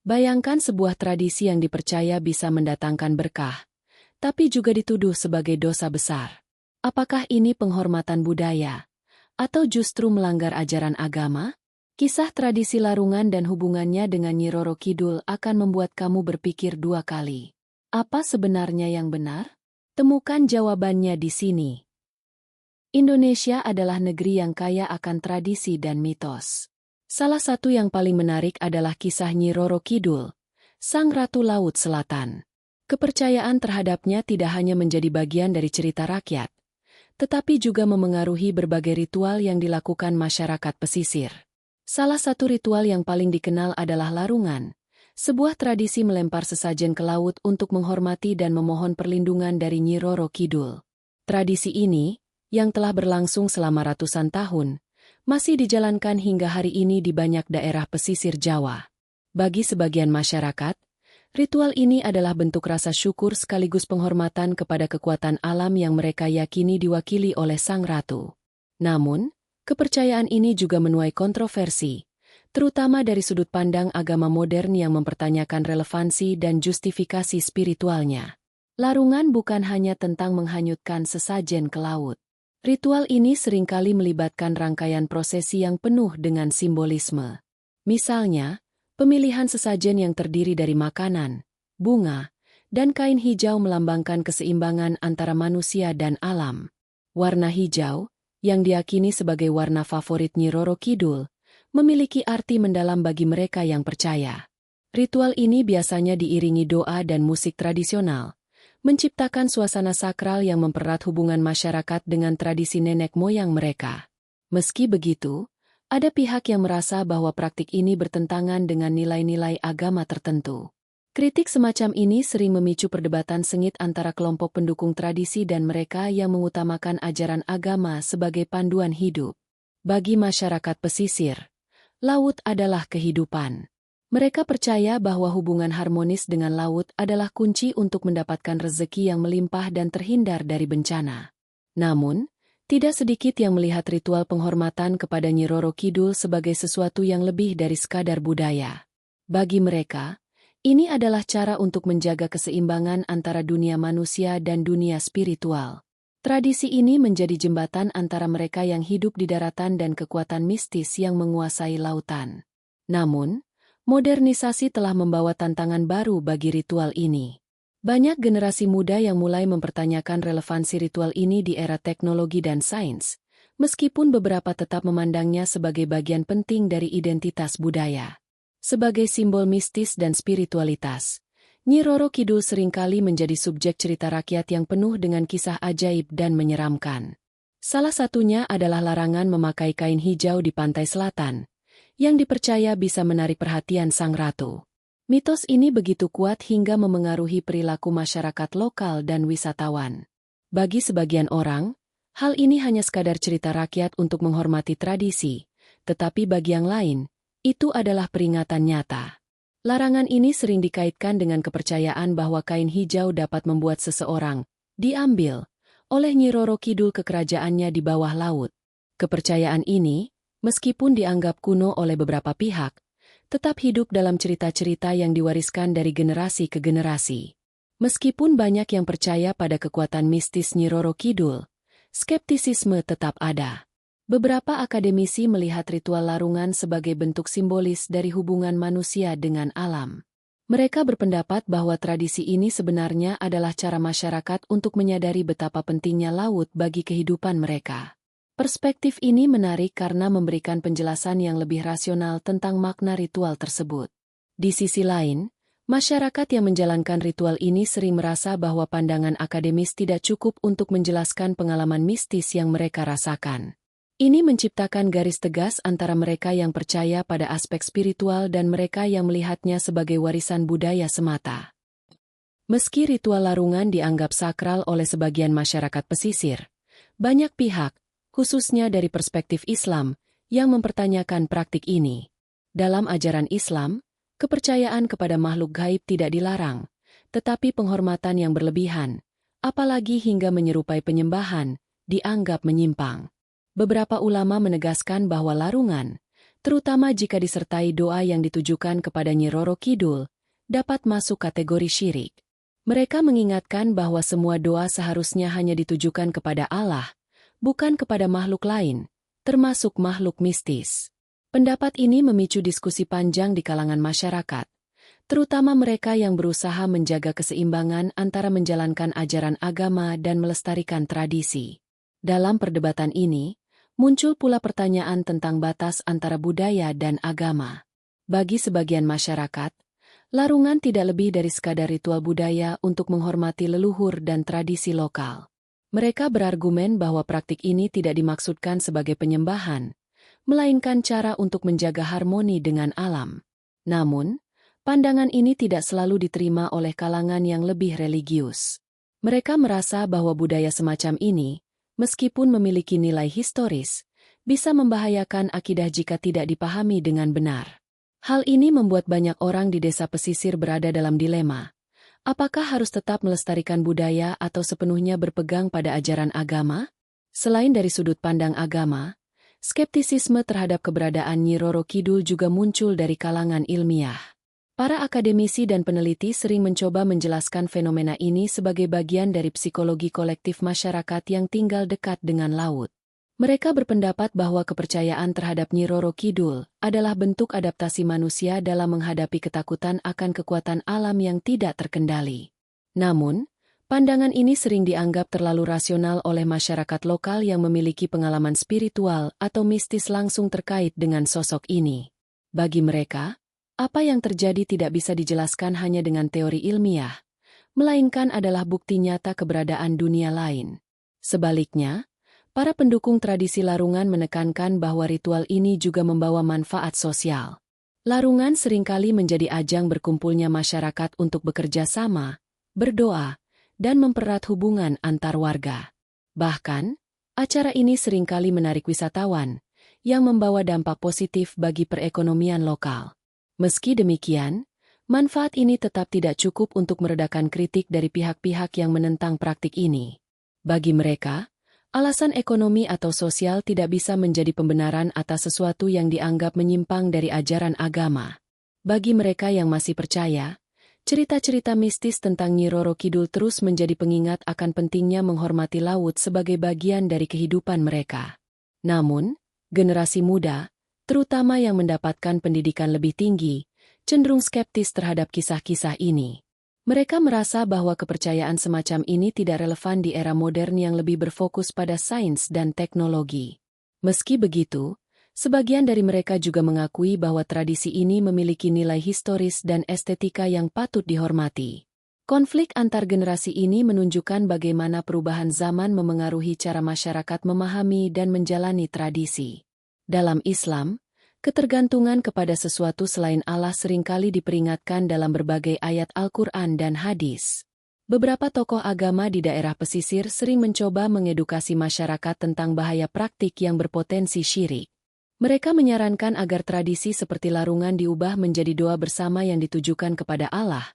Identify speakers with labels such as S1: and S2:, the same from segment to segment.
S1: Bayangkan sebuah tradisi yang dipercaya bisa mendatangkan berkah, tapi juga dituduh sebagai dosa besar. Apakah ini penghormatan budaya, atau justru melanggar ajaran agama? Kisah tradisi larungan dan hubungannya dengan Nyi Roro Kidul akan membuat kamu berpikir dua kali. Apa sebenarnya yang benar? Temukan jawabannya di sini. Indonesia adalah negeri yang kaya akan tradisi dan mitos. Salah satu yang paling menarik adalah kisah Nyi Roro Kidul, Sang Ratu Laut Selatan. Kepercayaan terhadapnya tidak hanya menjadi bagian dari cerita rakyat, tetapi juga memengaruhi berbagai ritual yang dilakukan masyarakat pesisir. Salah satu ritual yang paling dikenal adalah larungan, sebuah tradisi melempar sesajen ke laut untuk menghormati dan memohon perlindungan dari Nyi Roro Kidul. Tradisi ini, yang telah berlangsung selama ratusan tahun, masih dijalankan hingga hari ini di banyak daerah pesisir Jawa. Bagi sebagian masyarakat, ritual ini adalah bentuk rasa syukur sekaligus penghormatan kepada kekuatan alam yang mereka yakini diwakili oleh Sang Ratu. Namun, kepercayaan ini juga menuai kontroversi, terutama dari sudut pandang agama modern yang mempertanyakan relevansi dan justifikasi spiritualnya. Larungan bukan hanya tentang menghanyutkan sesajen ke laut. Ritual ini seringkali melibatkan rangkaian prosesi yang penuh dengan simbolisme. Misalnya, pemilihan sesajen yang terdiri dari makanan, bunga, dan kain hijau melambangkan keseimbangan antara manusia dan alam. Warna hijau, yang diyakini sebagai warna favorit Nyi Roro Kidul, memiliki arti mendalam bagi mereka yang percaya. Ritual ini biasanya diiringi doa dan musik tradisional, menciptakan suasana sakral yang mempererat hubungan masyarakat dengan tradisi nenek moyang mereka. Meski begitu, ada pihak yang merasa bahwa praktik ini bertentangan dengan nilai-nilai agama tertentu. Kritik semacam ini sering memicu perdebatan sengit antara kelompok pendukung tradisi dan mereka yang mengutamakan ajaran agama sebagai panduan hidup. Bagi masyarakat pesisir, laut adalah kehidupan. Mereka percaya bahwa hubungan harmonis dengan laut adalah kunci untuk mendapatkan rezeki yang melimpah dan terhindar dari bencana. Namun, tidak sedikit yang melihat ritual penghormatan kepada Nyi Roro Kidul sebagai sesuatu yang lebih dari sekadar budaya. Bagi mereka, ini adalah cara untuk menjaga keseimbangan antara dunia manusia dan dunia spiritual. Tradisi ini menjadi jembatan antara mereka yang hidup di daratan dan kekuatan mistis yang menguasai lautan. Namun, modernisasi telah membawa tantangan baru bagi ritual ini. Banyak generasi muda yang mulai mempertanyakan relevansi ritual ini di era teknologi dan sains, meskipun beberapa tetap memandangnya sebagai bagian penting dari identitas budaya. Sebagai simbol mistis dan spiritualitas, Nyi Roro Kidul seringkali menjadi subjek cerita rakyat yang penuh dengan kisah ajaib dan menyeramkan. Salah satunya adalah larangan memakai kain hijau di pantai selatan, yang dipercaya bisa menarik perhatian Sang Ratu. Mitos ini begitu kuat hingga memengaruhi perilaku masyarakat lokal dan wisatawan. Bagi sebagian orang, hal ini hanya sekadar cerita rakyat untuk menghormati tradisi, tetapi bagi yang lain, itu adalah peringatan nyata. Larangan ini sering dikaitkan dengan kepercayaan bahwa kain hijau dapat membuat seseorang diambil oleh Nyi Roro Kidul ke kerajaannya di bawah laut. Kepercayaan ini, meskipun dianggap kuno oleh beberapa pihak, tetap hidup dalam cerita-cerita yang diwariskan dari generasi ke generasi. Meskipun banyak yang percaya pada kekuatan mistis Nyi Roro Kidul, skeptisisme tetap ada. Beberapa akademisi melihat ritual larungan sebagai bentuk simbolis dari hubungan manusia dengan alam. Mereka berpendapat bahwa tradisi ini sebenarnya adalah cara masyarakat untuk menyadari betapa pentingnya laut bagi kehidupan mereka. Perspektif ini menarik karena memberikan penjelasan yang lebih rasional tentang makna ritual tersebut. Di sisi lain, masyarakat yang menjalankan ritual ini sering merasa bahwa pandangan akademis tidak cukup untuk menjelaskan pengalaman mistis yang mereka rasakan. Ini menciptakan garis tegas antara mereka yang percaya pada aspek spiritual dan mereka yang melihatnya sebagai warisan budaya semata. Meski ritual larungan dianggap sakral oleh sebagian masyarakat pesisir, banyak pihak, khususnya dari perspektif Islam, yang mempertanyakan praktik ini. Dalam ajaran Islam, kepercayaan kepada makhluk gaib tidak dilarang, tetapi penghormatan yang berlebihan, apalagi hingga menyerupai penyembahan, dianggap menyimpang. Beberapa ulama menegaskan bahwa larungan, terutama jika disertai doa yang ditujukan kepada Nyi Roro Kidul, dapat masuk kategori syirik. Mereka mengingatkan bahwa semua doa seharusnya hanya ditujukan kepada Allah, bukan kepada makhluk lain, termasuk makhluk mistis. Pendapat ini memicu diskusi panjang di kalangan masyarakat, terutama mereka yang berusaha menjaga keseimbangan antara menjalankan ajaran agama dan melestarikan tradisi. Dalam perdebatan ini, muncul pula pertanyaan tentang batas antara budaya dan agama. Bagi sebagian masyarakat, larungan tidak lebih dari sekadar ritual budaya untuk menghormati leluhur dan tradisi lokal. Mereka berargumen bahwa praktik ini tidak dimaksudkan sebagai penyembahan, melainkan cara untuk menjaga harmoni dengan alam. Namun, pandangan ini tidak selalu diterima oleh kalangan yang lebih religius. Mereka merasa bahwa budaya semacam ini, meskipun memiliki nilai historis, bisa membahayakan akidah jika tidak dipahami dengan benar. Hal ini membuat banyak orang di desa pesisir berada dalam dilema. Apakah harus tetap melestarikan budaya atau sepenuhnya berpegang pada ajaran agama? Selain dari sudut pandang agama, skeptisisme terhadap keberadaan Nyi Roro Kidul juga muncul dari kalangan ilmiah. Para akademisi dan peneliti sering mencoba menjelaskan fenomena ini sebagai bagian dari psikologi kolektif masyarakat yang tinggal dekat dengan laut. Mereka berpendapat bahwa kepercayaan terhadap Nyi Roro Kidul adalah bentuk adaptasi manusia dalam menghadapi ketakutan akan kekuatan alam yang tidak terkendali. Namun, pandangan ini sering dianggap terlalu rasional oleh masyarakat lokal yang memiliki pengalaman spiritual atau mistis langsung terkait dengan sosok ini. Bagi mereka, apa yang terjadi tidak bisa dijelaskan hanya dengan teori ilmiah, melainkan adalah bukti nyata keberadaan dunia lain. Sebaliknya, para pendukung tradisi larungan menekankan bahwa ritual ini juga membawa manfaat sosial. Larungan seringkali menjadi ajang berkumpulnya masyarakat untuk bekerja sama, berdoa, dan mempererat hubungan antar warga. Bahkan, acara ini seringkali menarik wisatawan, yang membawa dampak positif bagi perekonomian lokal. Meski demikian, manfaat ini tetap tidak cukup untuk meredakan kritik dari pihak-pihak yang menentang praktik ini. Bagi mereka, alasan ekonomi atau sosial tidak bisa menjadi pembenaran atas sesuatu yang dianggap menyimpang dari ajaran agama. Bagi mereka yang masih percaya, cerita-cerita mistis tentang Nyi Roro Kidul terus menjadi pengingat akan pentingnya menghormati laut sebagai bagian dari kehidupan mereka. Namun, generasi muda, terutama yang mendapatkan pendidikan lebih tinggi, cenderung skeptis terhadap kisah-kisah ini. Mereka merasa bahwa kepercayaan semacam ini tidak relevan di era modern yang lebih berfokus pada sains dan teknologi. Meski begitu, sebagian dari mereka juga mengakui bahwa tradisi ini memiliki nilai historis dan estetika yang patut dihormati. Konflik antar generasi ini menunjukkan bagaimana perubahan zaman memengaruhi cara masyarakat memahami dan menjalani tradisi. Dalam Islam, ketergantungan kepada sesuatu selain Allah seringkali diperingatkan dalam berbagai ayat Al-Quran dan hadis. Beberapa tokoh agama di daerah pesisir sering mencoba mengedukasi masyarakat tentang bahaya praktik yang berpotensi syirik. Mereka menyarankan agar tradisi seperti larungan diubah menjadi doa bersama yang ditujukan kepada Allah,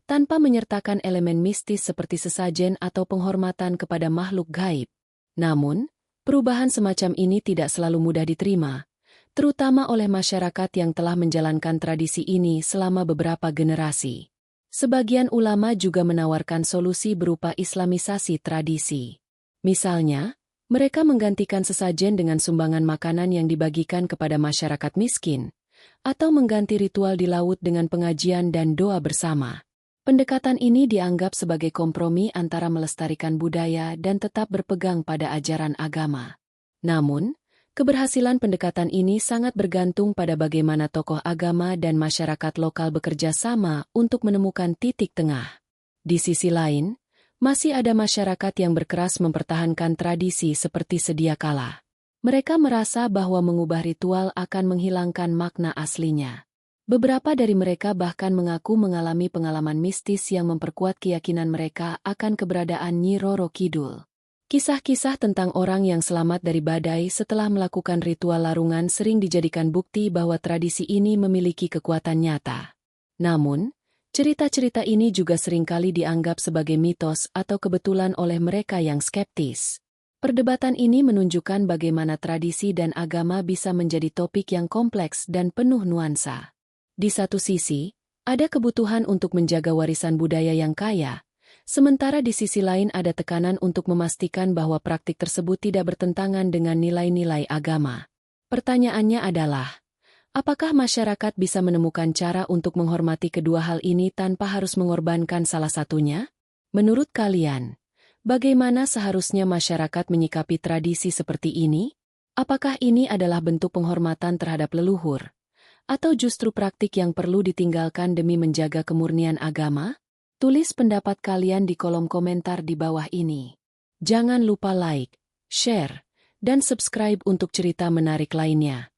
S1: tanpa menyertakan elemen mistis seperti sesajen atau penghormatan kepada makhluk gaib. Namun, perubahan semacam ini tidak selalu mudah diterima, terutama oleh masyarakat yang telah menjalankan tradisi ini selama beberapa generasi. Sebagian ulama juga menawarkan solusi berupa islamisasi tradisi. Misalnya, mereka menggantikan sesajen dengan sumbangan makanan yang dibagikan kepada masyarakat miskin, atau mengganti ritual di laut dengan pengajian dan doa bersama. Pendekatan ini dianggap sebagai kompromi antara melestarikan budaya dan tetap berpegang pada ajaran agama. Namun, keberhasilan pendekatan ini sangat bergantung pada bagaimana tokoh agama dan masyarakat lokal bekerja sama untuk menemukan titik tengah. Di sisi lain, masih ada masyarakat yang berkeras mempertahankan tradisi seperti sedia kala. Mereka merasa bahwa mengubah ritual akan menghilangkan makna aslinya. Beberapa dari mereka bahkan mengaku mengalami pengalaman mistis yang memperkuat keyakinan mereka akan keberadaan Nyi Roro Kidul. Kisah-kisah tentang orang yang selamat dari badai setelah melakukan ritual larungan sering dijadikan bukti bahwa tradisi ini memiliki kekuatan nyata. Namun, cerita-cerita ini juga seringkali dianggap sebagai mitos atau kebetulan oleh mereka yang skeptis. Perdebatan ini menunjukkan bagaimana tradisi dan agama bisa menjadi topik yang kompleks dan penuh nuansa. Di satu sisi, ada kebutuhan untuk menjaga warisan budaya yang kaya, sementara di sisi lain ada tekanan untuk memastikan bahwa praktik tersebut tidak bertentangan dengan nilai-nilai agama. Pertanyaannya adalah, apakah masyarakat bisa menemukan cara untuk menghormati kedua hal ini tanpa harus mengorbankan salah satunya? Menurut kalian, bagaimana seharusnya masyarakat menyikapi tradisi seperti ini? Apakah ini adalah bentuk penghormatan terhadap leluhur? Atau justru praktik yang perlu ditinggalkan demi menjaga kemurnian agama? Tulis pendapat kalian di kolom komentar di bawah ini. Jangan lupa like, share, dan subscribe untuk cerita menarik lainnya.